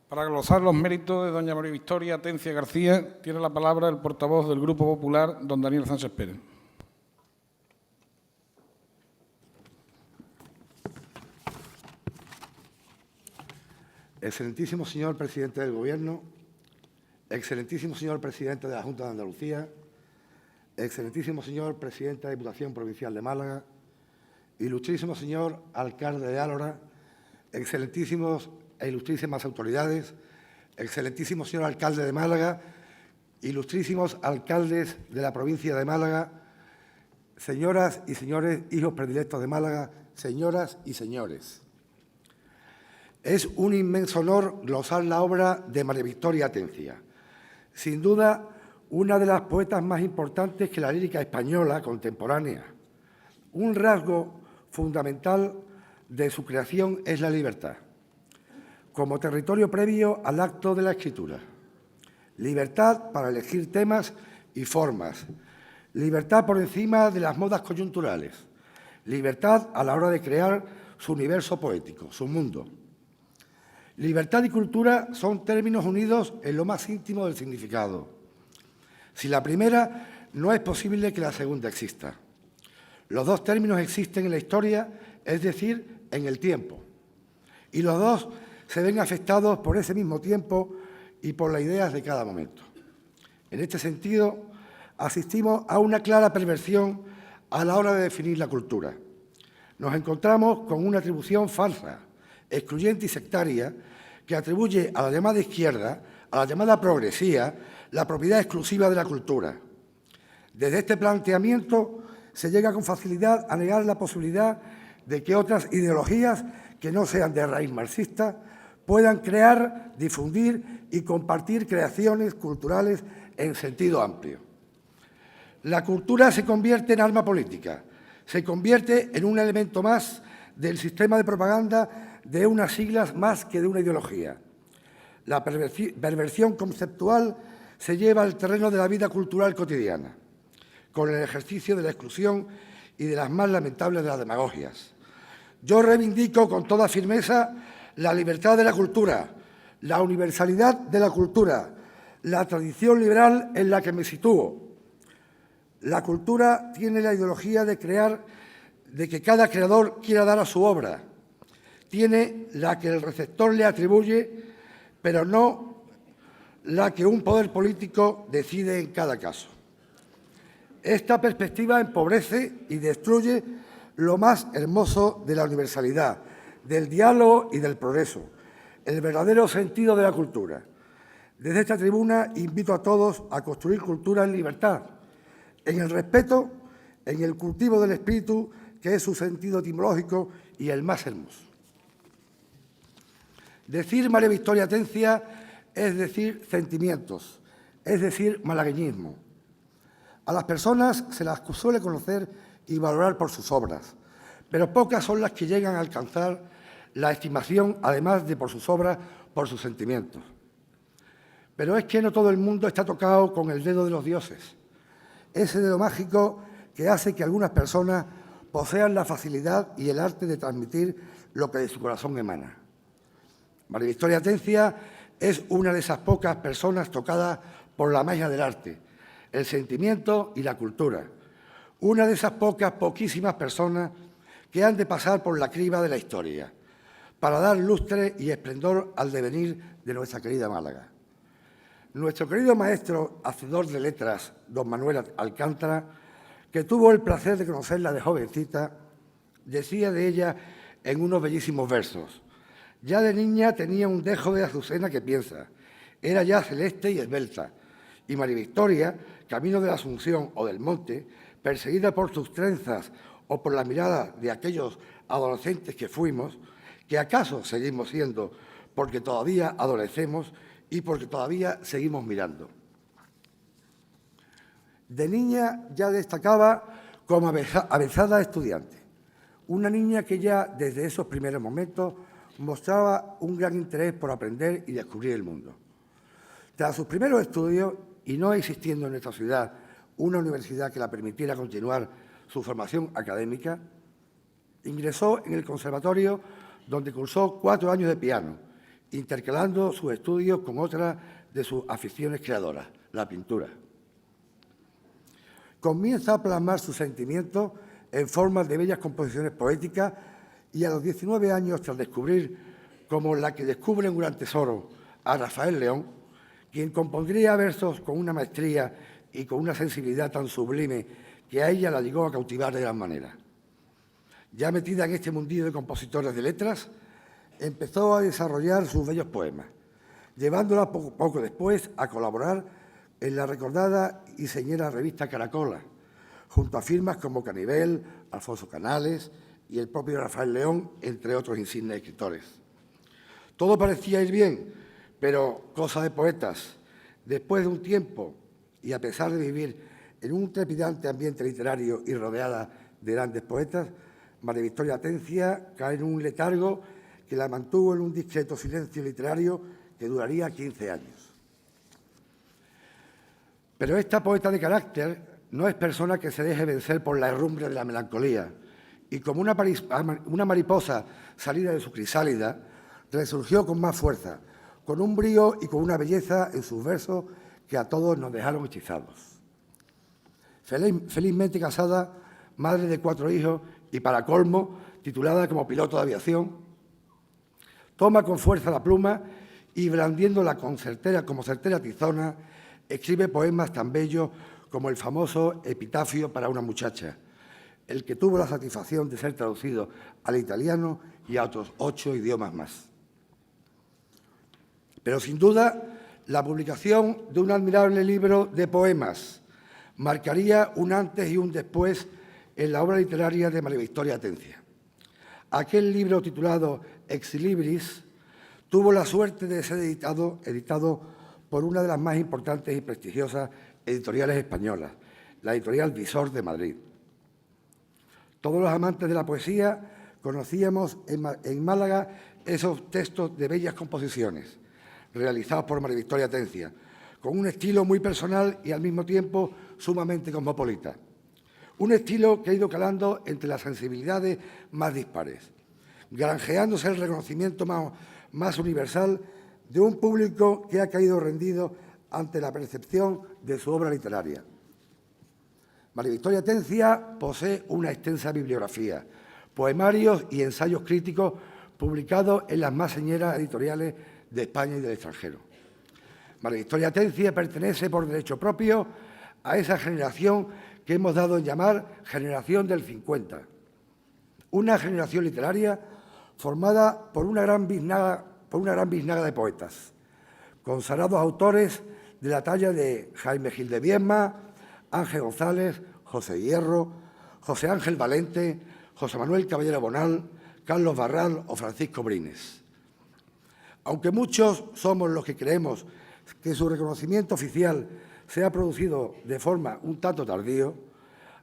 Para glosar los méritos de doña María Victoria Atencia García, tiene la palabra el portavoz del Grupo Popular, don Daniel Sánchez Pérez. Excelentísimo señor presidente del Gobierno, excelentísimo señor presidente de la Junta de Andalucía, excelentísimo señor presidente de la Diputación Provincial de Málaga, ilustrísimo señor alcalde de Álora, excelentísimos e ilustrísimas autoridades, excelentísimo señor alcalde de Málaga, ilustrísimos alcaldes de la provincia de Málaga, señoras y señores hijos predilectos de Málaga, señoras y señores. Es un inmenso honor glosar la obra de María Victoria Atencia, sin duda una de las poetas más importantes que la lírica española contemporánea. Un rasgo fundamental de su creación es la libertad, como territorio previo al acto de la escritura. Libertad para elegir temas y formas, libertad por encima de las modas coyunturales, libertad a la hora de crear su universo poético, su mundo. Libertad y cultura son términos unidos en lo más íntimo del significado. Sin la primera, no es posible que la segunda exista. Los dos términos existen en la historia, es decir, en el tiempo. Y los dos se ven afectados por ese mismo tiempo y por las ideas de cada momento. En este sentido, asistimos a una clara perversión a la hora de definir la cultura. Nos encontramos con una atribución falsa, excluyente y sectaria, que atribuye a la llamada izquierda, a la llamada progresía, la propiedad exclusiva de la cultura. Desde este planteamiento se llega con facilidad a negar la posibilidad de que otras ideologías que no sean de raíz marxista puedan crear, difundir y compartir creaciones culturales en sentido amplio. La cultura se convierte en arma política, se convierte en un elemento más del sistema de propaganda de unas siglas más que de una ideología. La perversión conceptual se lleva al terreno de la vida cultural cotidiana, con el ejercicio de la exclusión y de las más lamentables de las demagogias. Yo reivindico con toda firmeza la libertad de la cultura, la universalidad de la cultura, la tradición liberal en la que me sitúo. La cultura tiene la ideología de que cada creador quiera dar a su obra. Tiene la que el receptor le atribuye, pero no la que un poder político decide en cada caso. Esta perspectiva empobrece y destruye lo más hermoso de la universalidad, del diálogo y del progreso, el verdadero sentido de la cultura. Desde esta tribuna invito a todos a construir cultura en libertad, en el respeto, en el cultivo del espíritu, que es su sentido etimológico y el más hermoso. Decir María Victoria Atencia es decir sentimientos, es decir malagueñismo. A las personas se las suele conocer y valorar por sus obras, pero pocas son las que llegan a alcanzar la estimación, además de por sus obras, por sus sentimientos. Pero es que no todo el mundo está tocado con el dedo de los dioses, ese dedo mágico que hace que algunas personas posean la facilidad y el arte de transmitir lo que de su corazón emana. María Victoria Atencia es una de esas pocas personas tocadas por la magia del arte, el sentimiento y la cultura. Una de esas poquísimas personas que han de pasar por la criba de la historia para dar lustre y esplendor al devenir de nuestra querida Málaga. Nuestro querido maestro, hacedor de letras, don Manuel Alcántara, que tuvo el placer de conocerla de jovencita, decía de ella en unos bellísimos versos: ya de niña tenía un dejo de azucena que piensa, era ya celeste y esbelta, y María Victoria, camino de la Asunción o del Monte, perseguida por sus trenzas o por la mirada de aquellos adolescentes que fuimos, que acaso seguimos siendo porque todavía adolecemos y porque todavía seguimos mirando. De niña ya destacaba como avezada estudiante, una niña que ya desde esos primeros momentos mostraba un gran interés por aprender y descubrir el mundo. Tras sus primeros estudios, y no existiendo en nuestra ciudad una universidad que la permitiera continuar su formación académica, ingresó en el conservatorio donde cursó 4 años de piano intercalando sus estudios con otra de sus aficiones creadoras, la pintura. Comienza a plasmar sus sentimientos en forma de bellas composiciones poéticas y a los 19 años, tras descubrir, como la que descubre en Un gran tesoro, a Rafael León, quien compondría versos con una maestría y con una sensibilidad tan sublime que a ella la llegó a cautivar de gran manera. Ya metida en este mundillo de compositores de letras, empezó a desarrollar sus bellos poemas, llevándola poco después a colaborar en la recordada y señera revista Caracola, junto a firmas como Canivel, Alfonso Canales y el propio Rafael León, entre otros insignes escritores. Todo parecía ir bien, pero cosa de poetas. Después de un tiempo, y a pesar de vivir en un trepidante ambiente literario y rodeada de grandes poetas, María Victoria Atencia cae en un letargo que la mantuvo en un discreto silencio literario que duraría 15 años. Pero esta poeta de carácter no es persona que se deje vencer por la herrumbre de la melancolía y, como una mariposa salida de su crisálida, resurgió con más fuerza, con un brío y con una belleza en sus versos que a todos nos dejaron hechizados. Felizmente casada, madre de 4 hijos y, para colmo, titulada como piloto de aviación, toma con fuerza la pluma y, blandiéndola como certera tizona, escribe poemas tan bellos como el famoso Epitafio para una muchacha, el que tuvo la satisfacción de ser traducido al italiano y a otros 8 idiomas más. Pero, sin duda, la publicación de un admirable libro de poemas marcaría un antes y un después en la obra literaria de María Victoria Atencia. Aquel libro, titulado Ex Libris, tuvo la suerte de ser editado por una de las más importantes y prestigiosas editoriales españolas, la editorial Visor de Madrid. Todos los amantes de la poesía conocíamos en Málaga esos textos de bellas composiciones realizados por María Victoria Atencia, con un estilo muy personal y al mismo tiempo sumamente cosmopolita. Un estilo que ha ido calando entre las sensibilidades más dispares, granjeándose el reconocimiento más universal de un público que ha caído rendido ante la percepción de su obra literaria. María Victoria Atencia posee una extensa bibliografía, poemarios y ensayos críticos publicados en las más señeras editoriales de España y del extranjero. María Victoria Atencia pertenece por derecho propio a esa generación que hemos dado en llamar generación del 50, una generación literaria formada por una gran biznaga de poetas, consagrados autores de la talla de Jaime Gil de Viedma, Ángel González, José Hierro, José Ángel Valente, José Manuel Caballero Bonal, Carlos Barral o Francisco Brines. Aunque muchos somos los que creemos que su reconocimiento oficial se ha producido de forma un tanto tardío,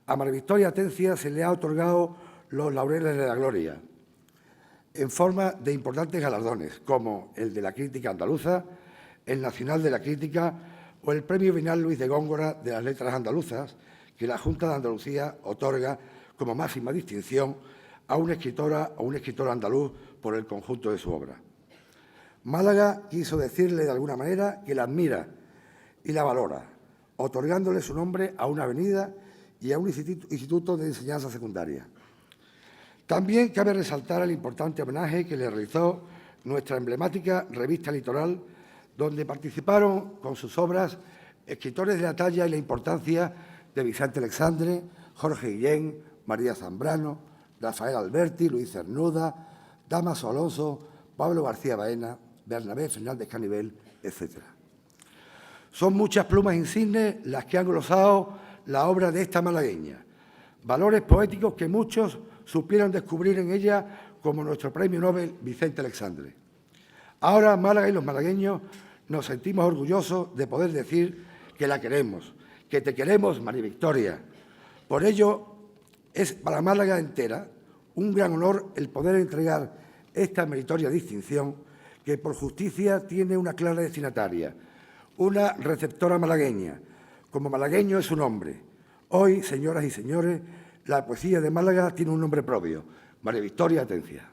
a María Victoria Atencia se le ha otorgado los laureles de la gloria, en forma de importantes galardones, como el de la Crítica Andaluza, el Nacional de la Crítica o el Premio Vinal Luis de Góngora de las Letras Andaluzas, que la Junta de Andalucía otorga como máxima distinción a una escritora o un escritor andaluz por el conjunto de su obra. Málaga quiso decirle de alguna manera que la admira y la valora, otorgándole su nombre a una avenida y a un instituto de enseñanza secundaria. También cabe resaltar el importante homenaje que le realizó nuestra emblemática revista Litoral, donde participaron con sus obras escritores de la talla y la importancia de Vicente Alexandre, Jorge Guillén, María Zambrano, Rafael Alberti, Luis Cernuda, Dámaso Alonso, Pablo García Baena, Bernabé Fernández Canivel, etc. Son muchas plumas insignes las que han glosado la obra de esta malagueña, valores poéticos que muchos supieron descubrir en ella, como nuestro premio Nobel Vicente Alexandre. Ahora Málaga y los malagueños nos sentimos orgullosos de poder decir que la queremos, que te queremos, María Victoria. Por ello, es para Málaga entera un gran honor el poder entregar esta meritoria distinción que por justicia tiene una clara destinataria, una receptora malagueña. Como malagueño es su nombre. Hoy, señoras y señores, la poesía de Málaga tiene un nombre propio, María Victoria Atencia.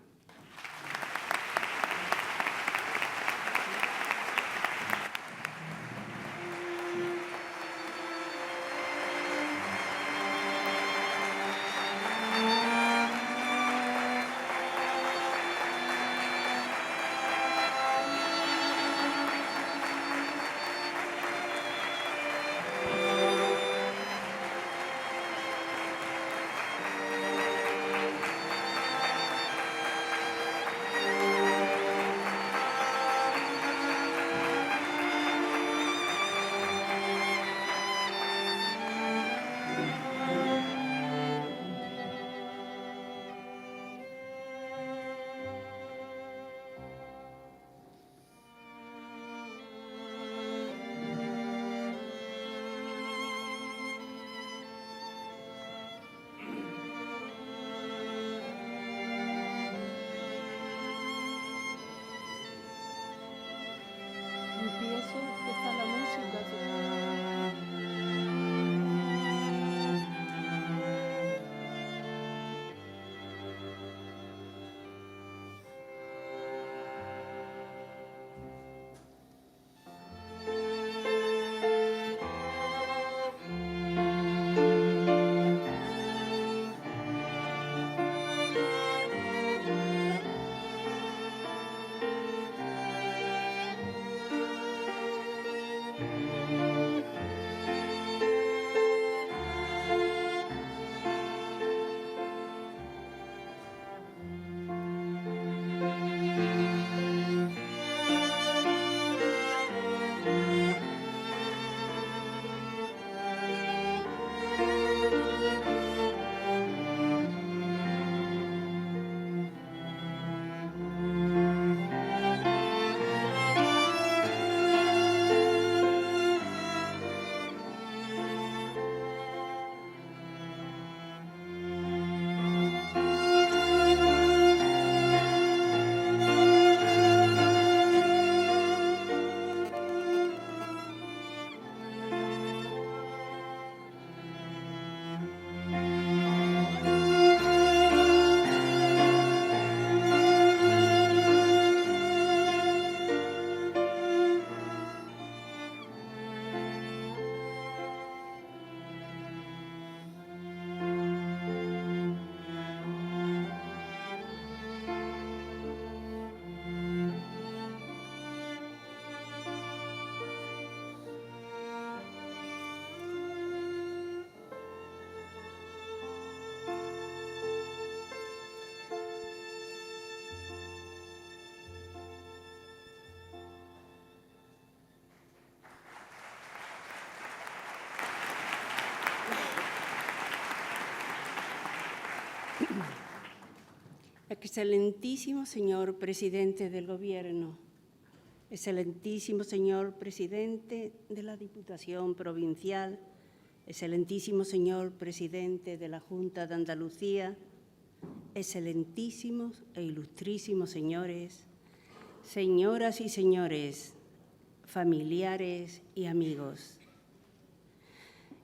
Excelentísimo señor presidente del Gobierno, excelentísimo señor presidente de la Diputación Provincial, excelentísimo señor presidente de la Junta de Andalucía, excelentísimos e ilustrísimos señores, señoras y señores, familiares y amigos.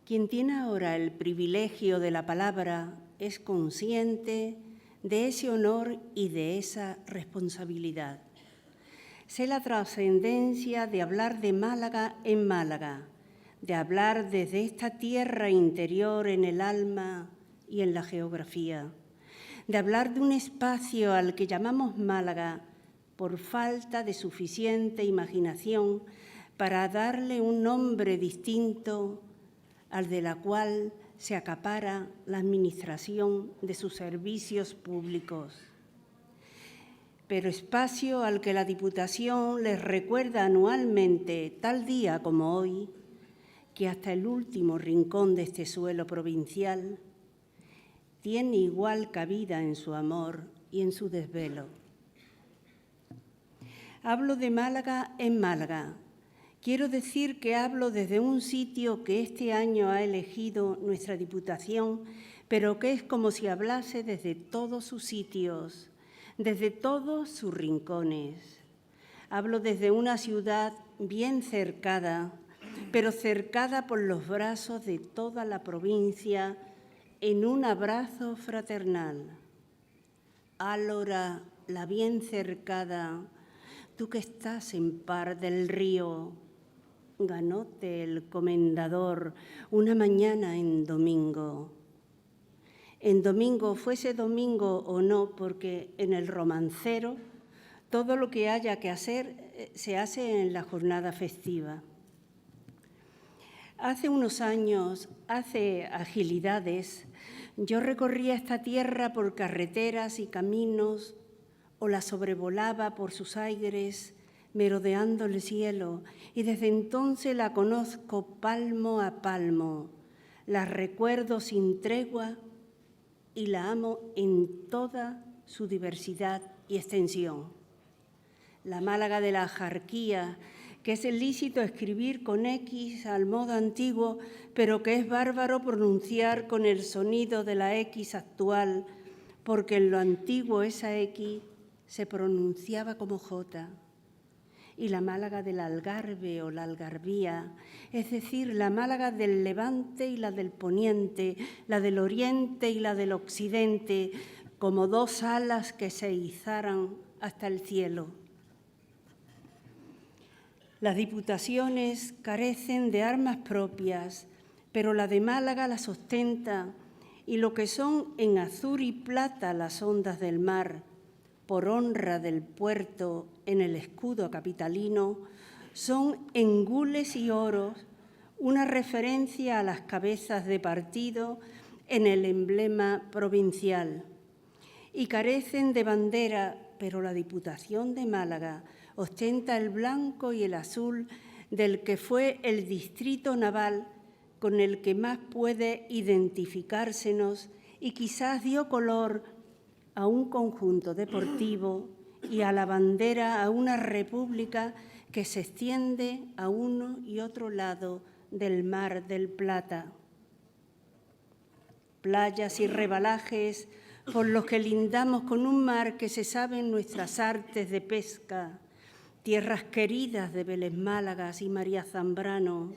Quien tiene ahora el privilegio de la palabra es consciente de ese honor y de esa responsabilidad. Sé la trascendencia de hablar de Málaga en Málaga, de hablar desde esta tierra interior en el alma y en la geografía, de hablar de un espacio al que llamamos Málaga por falta de suficiente imaginación para darle un nombre distinto al de la cual se acapara la administración de sus servicios públicos. Pero espacio al que la Diputación les recuerda anualmente, tal día como hoy, que hasta el último rincón de este suelo provincial tiene igual cabida en su amor y en su desvelo. Hablo de Málaga en Málaga. Quiero decir que hablo desde un sitio que este año ha elegido nuestra Diputación, pero que es como si hablase desde todos sus sitios, desde todos sus rincones. Hablo desde una ciudad bien cercada, pero cercada por los brazos de toda la provincia en un abrazo fraternal. Álora, la bien cercada, tú que estás en par del río, ganóte el comendador una mañana en domingo. En domingo, fuese domingo o no, porque en el romancero todo lo que haya que hacer se hace en la jornada festiva. Hace unos años, hace agilidades, yo recorría esta tierra por carreteras y caminos o la sobrevolaba por sus aires, merodeando el cielo, y desde entonces la conozco palmo a palmo, la recuerdo sin tregua y la amo en toda su diversidad y extensión. La Málaga de la Jarquía, que es lícito escribir con X al modo antiguo, pero que es bárbaro pronunciar con el sonido de la X actual, porque en lo antiguo esa X se pronunciaba como J. Y la Málaga del Algarve o la Algarvía, es decir, la Málaga del Levante y la del Poniente, la del Oriente y la del Occidente, como dos alas que se izaran hasta el cielo. Las diputaciones carecen de armas propias, pero la de Málaga las ostenta, y lo que son en azur y plata las ondas del mar, por honra del puerto en el escudo capitalino, son en gules y oros una referencia a las cabezas de partido en el emblema provincial. Y carecen de bandera, pero la Diputación de Málaga ostenta el blanco y el azul del que fue el distrito naval con el que más puede identificársenos y quizás dio color a un conjunto deportivo y a la bandera a una república que se extiende a uno y otro lado del Mar del Plata. Playas y rebalajes por los que lindamos con un mar que se sabe en nuestras artes de pesca, tierras queridas de Vélez Málagas y María Zambrano,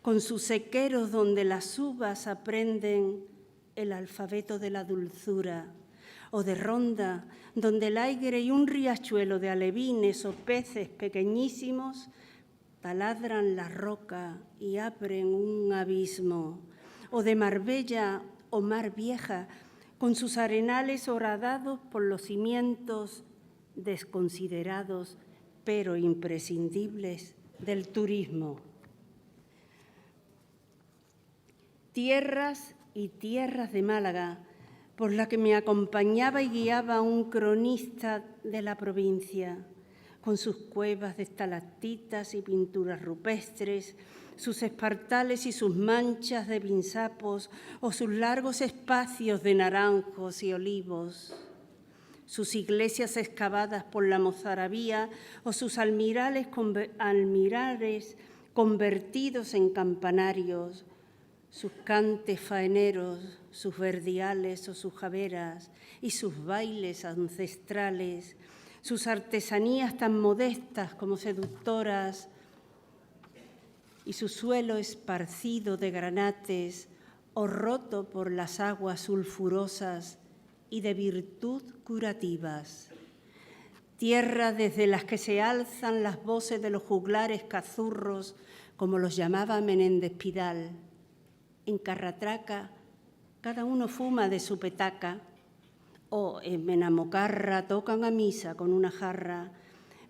con sus sequeros donde las uvas aprenden el alfabeto de la dulzura, o de Ronda, donde el aigre y un riachuelo de alevines o peces pequeñísimos taladran la roca y abren un abismo, o de Marbella o Mar Vieja, con sus arenales horadados por los cimientos desconsiderados pero imprescindibles del turismo. Tierras y tierras de Málaga, por la que me acompañaba y guiaba un cronista de la provincia, con sus cuevas de estalactitas y pinturas rupestres, sus espartales y sus manchas de pinsapos o sus largos espacios de naranjos y olivos. sus iglesias excavadas por la mozarabía o sus almirares convertidos en campanarios, sus cantes faeneros, sus verdiales o sus javeras y sus bailes ancestrales, sus artesanías tan modestas como seductoras y su suelo esparcido de granates o roto por las aguas sulfurosas y de virtud curativas. Tierra desde las que se alzan las voces de los juglares cazurros, como los llamaba Menéndez Pidal. En Carratraca cada uno fuma de su petaca, o en Benamocarra tocan a misa con una jarra,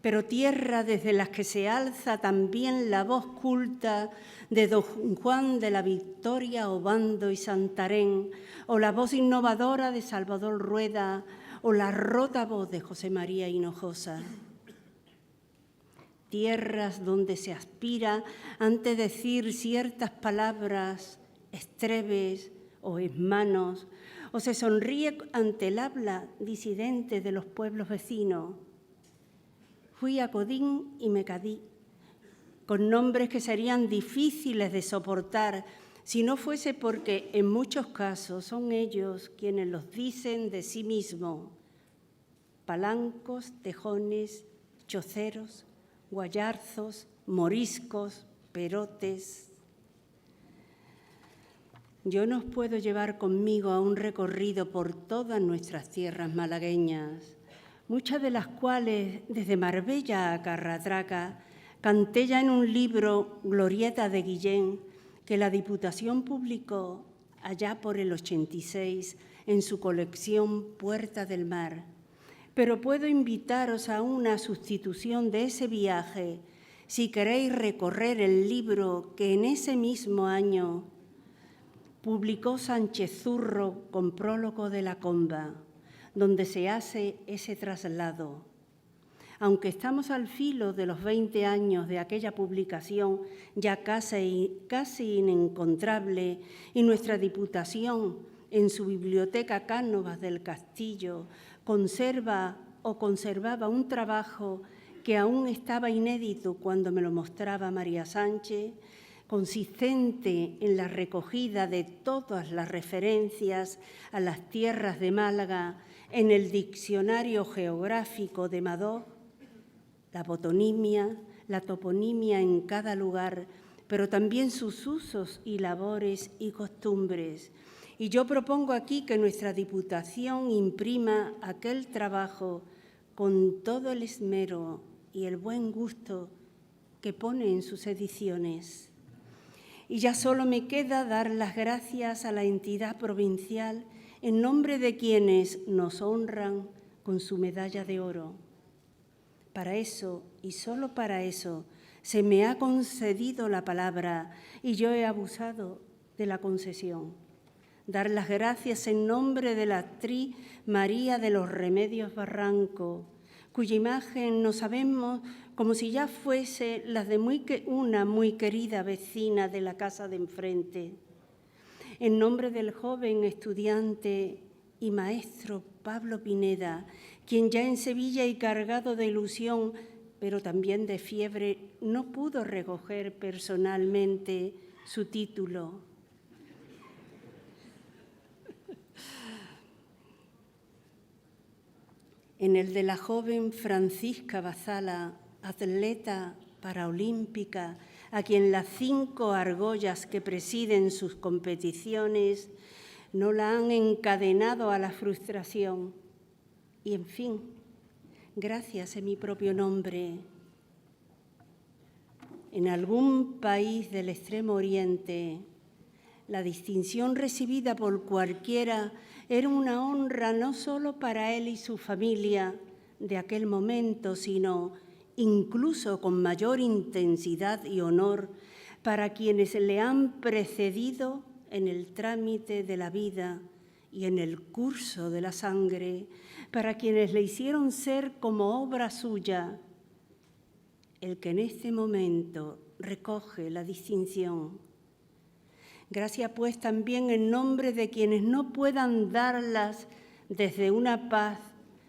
pero tierra desde las que se alza también la voz culta de don Juan de la Victoria, Obando y Santarén, o la voz innovadora de Salvador Rueda, o la rota voz de José María Hinojosa. Tierras donde se aspira ante decir ciertas palabras estreves o esmanos, o se sonríe ante el habla disidente de los pueblos vecinos. Fui a Codín y Mecadí, con nombres que serían difíciles de soportar si no fuese porque en muchos casos son ellos quienes los dicen de sí mismos: palancos, tejones, choceros, guayarzos, moriscos, perotes. Yo no os puedo llevar conmigo a un recorrido por todas nuestras tierras malagueñas, muchas de las cuales, desde Marbella a Carratraca, canté ya en un libro, Glorieta de Guillén, que la Diputación publicó allá por el 86 en su colección Puerta del Mar. Pero puedo invitaros a una sustitución de ese viaje si queréis recorrer el libro que en ese mismo año publicó Sánchez Zurro con prólogo de La Comba, donde se hace ese traslado. Aunque estamos al filo de los 20 años de aquella publicación, ya casi inencontrable, y nuestra Diputación, en su biblioteca Cánovas del Castillo, conservaba un trabajo que aún estaba inédito cuando me lo mostraba María Sánchez, consistente en la recogida de todas las referencias a las tierras de Málaga en el Diccionario Geográfico de Madoz, la botonimia, la toponimia en cada lugar, pero también sus usos y labores y costumbres. Y yo propongo aquí que nuestra Diputación imprima aquel trabajo con todo el esmero y el buen gusto que pone en sus ediciones. Y ya solo me queda dar las gracias a la entidad provincial en nombre de quienes nos honran con su medalla de oro. Para eso, y solo para eso, se me ha concedido la palabra y yo he abusado de la concesión. Dar las gracias en nombre de la actriz María de los Remedios Barranco, cuya imagen no sabemos como si ya fuese la de una muy querida vecina de la casa de enfrente. En nombre del joven estudiante y maestro Pablo Pineda, quien ya en Sevilla y cargado de ilusión, pero también de fiebre, no pudo recoger personalmente su título. En el de la joven Francisca Bazala, atleta paraolímpica, a quien las 5 argollas que presiden sus competiciones no la han encadenado a la frustración. Y, en fin, gracias en mi propio nombre. En algún país del Extremo Oriente, la distinción recibida por cualquiera era una honra no solo para él y su familia de aquel momento, sino incluso con mayor intensidad y honor para quienes le han precedido en el trámite de la vida y en el curso de la sangre, para quienes le hicieron ser como obra suya, el que en este momento recoge la distinción. Gracias, pues, también en nombre de quienes no puedan darlas desde una paz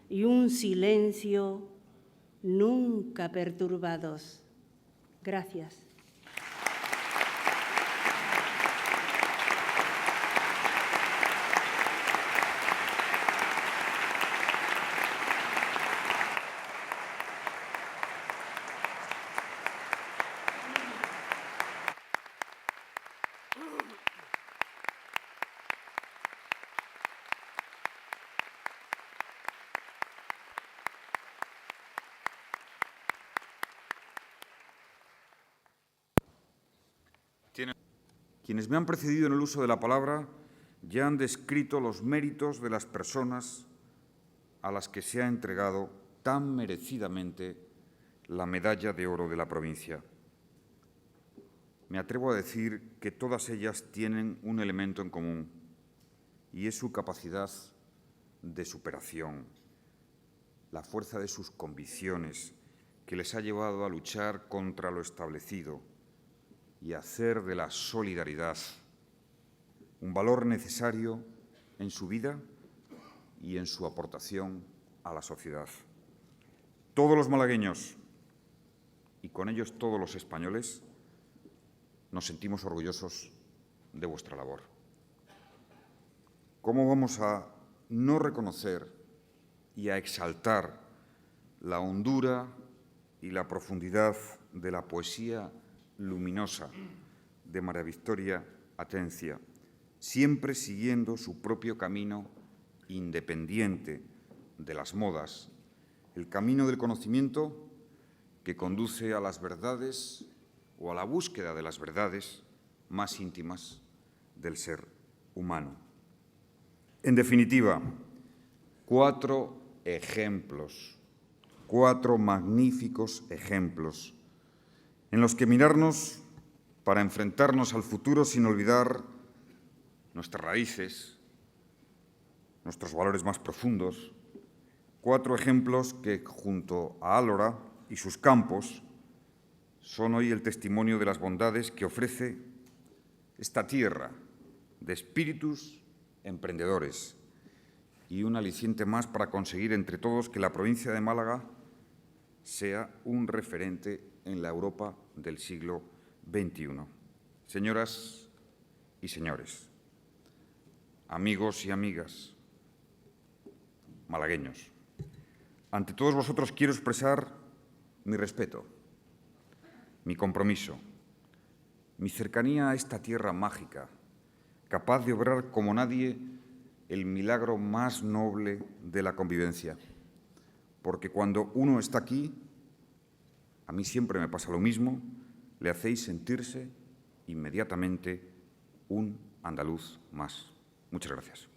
y un silencio nunca perturbados. Gracias. Quienes me han precedido en el uso de la palabra ya han descrito los méritos de las personas a las que se ha entregado tan merecidamente la medalla de oro de la provincia. Me atrevo a decir que todas ellas tienen un elemento en común, y es su capacidad de superación, la fuerza de sus convicciones que les ha llevado a luchar contra lo establecido y hacer de la solidaridad un valor necesario en su vida y en su aportación a la sociedad. Todos los malagueños, y con ellos todos los españoles, nos sentimos orgullosos de vuestra labor. ¿Cómo vamos a no reconocer y a exaltar la hondura y la profundidad de la poesía luminosa de María Victoria Atencia, siempre siguiendo su propio camino independiente de las modas, el camino del conocimiento que conduce a las verdades o a la búsqueda de las verdades más íntimas del ser humano? En definitiva, 4 ejemplos, 4 magníficos ejemplos en los que mirarnos para enfrentarnos al futuro sin olvidar nuestras raíces, nuestros valores más profundos. 4 ejemplos que, junto a Álora y sus campos, son hoy el testimonio de las bondades que ofrece esta tierra de espíritus emprendedores y un aliciente más para conseguir entre todos que la provincia de Málaga sea un referente en la Europa del siglo XXI. Señoras y señores, amigos y amigas, malagueños, ante todos vosotros quiero expresar mi respeto, mi compromiso, mi cercanía a esta tierra mágica, capaz de obrar como nadie el milagro más noble de la convivencia. Porque cuando uno está aquí, a mí siempre me pasa lo mismo, le hacéis sentirse inmediatamente un andaluz más. Muchas gracias.